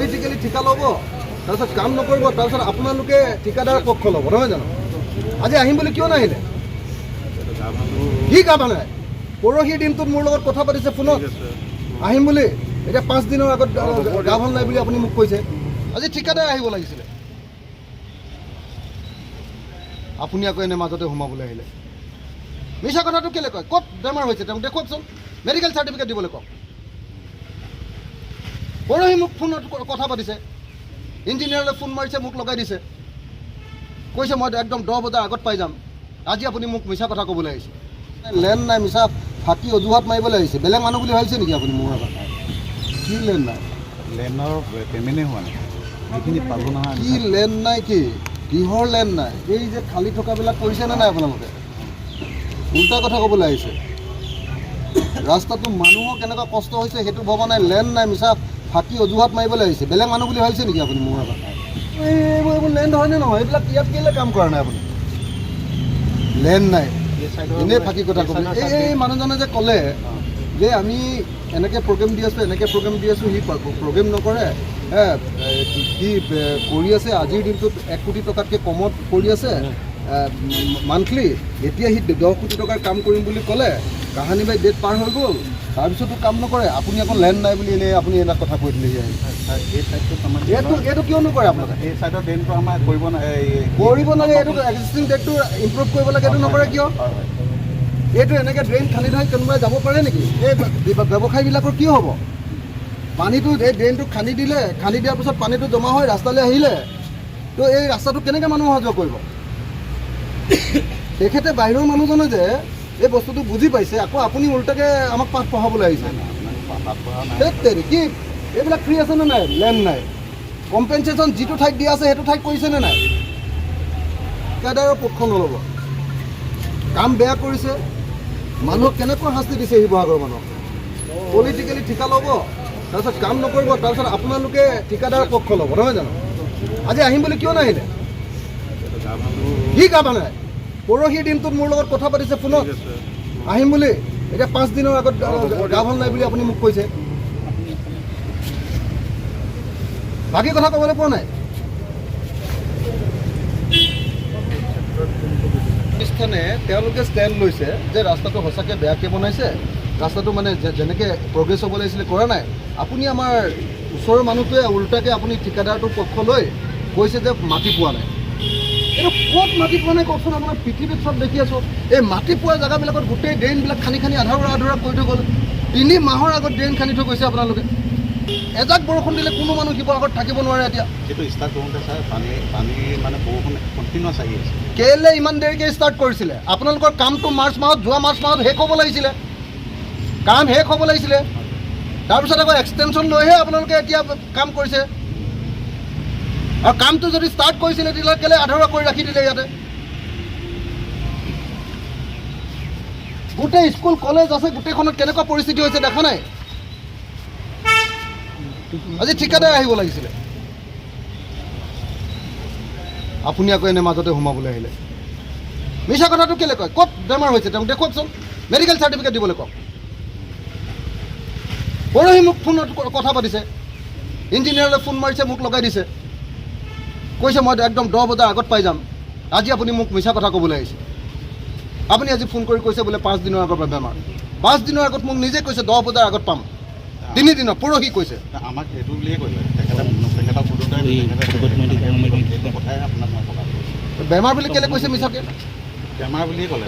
Politically ঠিকা ল'ব, তাৰপিছত কাম নকৰিব, তাৰপিছত আপোনালোকে ঠিকাদাৰৰ পক্ষ ল'ব, নহয় জানো? আজি আহিম বুলি কিয় নাহিলে? কি গা ভাল নাই? পৰহিৰ দিনটোত মোৰ লগত কথা পাতিছে ফোনত আহিম বুলি, এতিয়া 5 দিনৰ আগত গা ভাল নাই বুলি আপুনি মোক কৈছে। আজি ঠিকাদাৰ আহিব লাগিছিলে, আপুনি আকৌ এনে মাজতে সোমাবলৈ আহিলে। মিছা কথাটো কেলৈ কয়? ক'ত বেমাৰ হৈছে তেওঁক দেখুৱাওকচোন, মেডিকেল চাৰ্টিফিকেট দিবলৈ কওক। পৰহি মোক ফোনত কথা পাতিছে, ইঞ্জিনিয়াৰলৈ ফোন মাৰিছে, মোক লগাই দিছে, কৈছে মই একদম 10 বজাৰ আগত পাই যাম। আজি আপুনি মোক মিছা কথা ক'বলৈ আহিছে। লেণ্ড নাই, মিছা ফাঁকি অজুহাত মাৰিবলৈ আহিছে। বেলেগ মানুহ বুলি ভাবিছে নেকি আপুনি মোৰ আগত? কি লেণ্ড নাই? লেণ্ডৰ পে'মেণ্টেই হোৱা নাই, সেইখিনি পালোঁ নহয়। কি লেণ্ড নাই? কি কিহৰ লেণ্ড নাই? এই যে খালী থকাবিলাক কৰিছেনে নাই আপোনালোকে? উল্টা কথা ক'বলৈ আহিছে। ৰাস্তাটো মানুহৰ কেনেকুৱা কষ্ট হৈছে সেইটো ভবা নাই। লেণ্ড নাই, মিছা ফাঁকি অজুহাত মাৰিবলৈ আহিছে। বেলেগ মানুহ বুলি ভাবিছে নেকি আপুনি মোৰ আগত? এইবোৰ লেণ্ড হয়নে নহয়? এইবিলাক ইয়াত কেলৈ কাম কৰা নাই আপুনি? লেণ্ড নাই, এনেই ফাঁকি কথা ক'ব। এই মানুহজনে যে ক'লে যে আমি এনেকৈ প্ৰগ্ৰেম দি আছোঁ, এনেকৈ প্ৰগ্ৰেম দি আছোঁ, সি প্ৰগ্ৰেম নকৰে, সি কৰি আছে আজিৰ দিনটোত 1 কোটি টকাতকৈ কমত কৰি আছে মান্থলি। এতিয়া সি 10 কোটি টকাৰ কাম কৰিম বুলি ক'লে, কাহানী বাই ডেট পাৰ হৈ গ'ল, তাৰপিছতো কাম নকৰে। আপুনি আকৌ লেণ্ড নাই বুলি এনেই আপুনি এনে কথা কৈ দিলেহি আহি। এই চাইডটোত আমাৰ এইটো কিয় নকৰে আপোনালোকে? এই চাইডৰ ড্ৰেইনটো আমাৰ কৰিব নালাগে, এইটো এক্সিষ্টিং ডেটটো ইম্প্ৰুভ কৰিব লাগে, এইটো নকৰে কিয়? এইটো এনেকৈ ড্ৰেইন খান্দি থৈ কোনোবাই যাব পাৰে নেকি? এই ব্যৱসায়ীবিলাকৰ কি হ'ব? পানীটো এই ড্ৰেইনটো খান্দি দিলে, খান্দি দিয়াৰ পিছত পানীটো জমা হৈ ৰাস্তালৈ আহিলে, তো এই ৰাস্তাটো কেনেকৈ মানুহ অহা যোৱা কৰিব? তেখেতে বাহিৰৰ মানুহজনে যে এই বস্তুটো বুজি পাইছে, আকৌ আপুনি উল্টাকৈ আমাক পাঠ পঢ়াবলৈ আহিছে। কি এইবিলাক ফ্ৰী আছেনে নাই? লেণ্ড নাই, কম্পেনচেশ্যন যিটো ঠাইত দিয়া আছে সেইটো ঠাইত কৰিছেনে নাই? ঠিকাদাৰৰ পক্ষ নল'ব, কাম বেয়া কৰিছে, মানুহক কেনেকৈ শাস্তি দিছে শিৱসাগৰৰ মানুহক। পলিটিক্যালি ঠিকা ল'ব, তাৰপিছত কাম নকৰিব, তাৰপিছত আপোনালোকে ঠিকাদাৰৰ পক্ষ ল'ব, নহয় জানো? আজি আহিম বুলি কিয় নাহিলে? কি গা ভাল নাই? পৰহিৰ দিনটোত মোৰ লগত কথা পাতিছে ফোনত আহিম বুলি, এতিয়া 5 দিনৰ আগত গা ভাল নাই বুলি আপুনি মোক কৈছে। বাকী কথা ক'বলৈ পোৱা নাই। স্থানে তেওঁলোকে ষ্টেণ্ড লৈছে যে ৰাস্তাটো সঁচাকৈ বেয়াকৈ বনাইছে, ৰাস্তাটো মানে যেনেকৈ প্ৰগ্ৰেছ হ'ব লাগিছিলে কৰা নাই। আপুনি আমাৰ ওচৰৰ মানুহটোৱে উল্টাকৈ আপুনি ঠিকাদাৰটোৰ পক্ষ লৈ কৈছে যে মাটি পোৱা নাই। এইটো ক'ত মাটি পোৱা নাই কওকচোন? আপোনাৰ পৃথিৱীত চব দেখি আছোঁ, এই মাটি পোৱা জেগাবিলাকত গোটেই ড্ৰেইনবিলাক খান্দি আধৰুৱা কৰি থৈ গ'ল। 3 মাহৰ আগত ড্ৰেইন খান্দি থৈ গৈছে আপোনালোকে। এজাক বৰষুণ দিলে কোনো মানুহ শিৱসাগৰত থাকিব নোৱাৰে। এতিয়া সেইটো ষ্টাৰ্ট কৰোঁতে ছাৰ পানী মানে বৰষুণ কণ্টিনিউৱাছ আহি আছে। কেলৈ ইমান দেৰিকৈ ষ্টাৰ্ট কৰিছিলে? আপোনালোকৰ কামটো যোৱা মাৰ্চ মাহত শেষ হ'ব লাগিছিলে, কাম শেষ হ'ব লাগিছিলে। তাৰপিছত আকৌ এক্সটেনশ্যন লৈহে আপোনালোকে এতিয়া কাম কৰিছে। আৰু কামটো যদি ষ্টাৰ্ট কৰিছিলে তেতিয়াহ'লে কেলৈ আধৰুৱা কৰি ৰাখি দিলে? ইয়াতে গোটেই স্কুল কলেজ আছে, গোটেইখনত কেনেকুৱা পৰিস্থিতি হৈছে দেখা নাই? আজি ঠিকাদাৰ আহিব লাগিছিলে, আপুনি আকৌ এনে মাজতে সোমাবলৈ আহিলে। মিছা কথাটো কেলৈ কয়? ক'ত বেমাৰ হৈছে তেওঁক দেখুৱাওকচোন, মেডিকেল চাৰ্টিফিকেট দিবলৈ কওক। পৰহি মোক ফোনত কথা পাতিছে, ইঞ্জিনিয়াৰলৈ ফোন মাৰিছে, মোক লগাই দিছে, কৈছে মই একদম 10 বজাৰ আগত পাই যাম। আজি আপুনি মোক মিছা কথা ক'বলৈ আহিছে। আপুনি আজি ফোন কৰি কৈছে বোলে 5 দিনৰ আগৰ পৰা বেমাৰ। 5 দিনৰ আগত মোক নিজে কৈছে 10 বজাৰ আগত পাম। 3 দিনৰ পৰহি কৈছে। আমাক সেইটো বুলিয়ে কৈছে, বেমাৰ বুলি কেলৈ কৈছে মিছাকৈ? বেমাৰ বুলিয়ে ক'লে।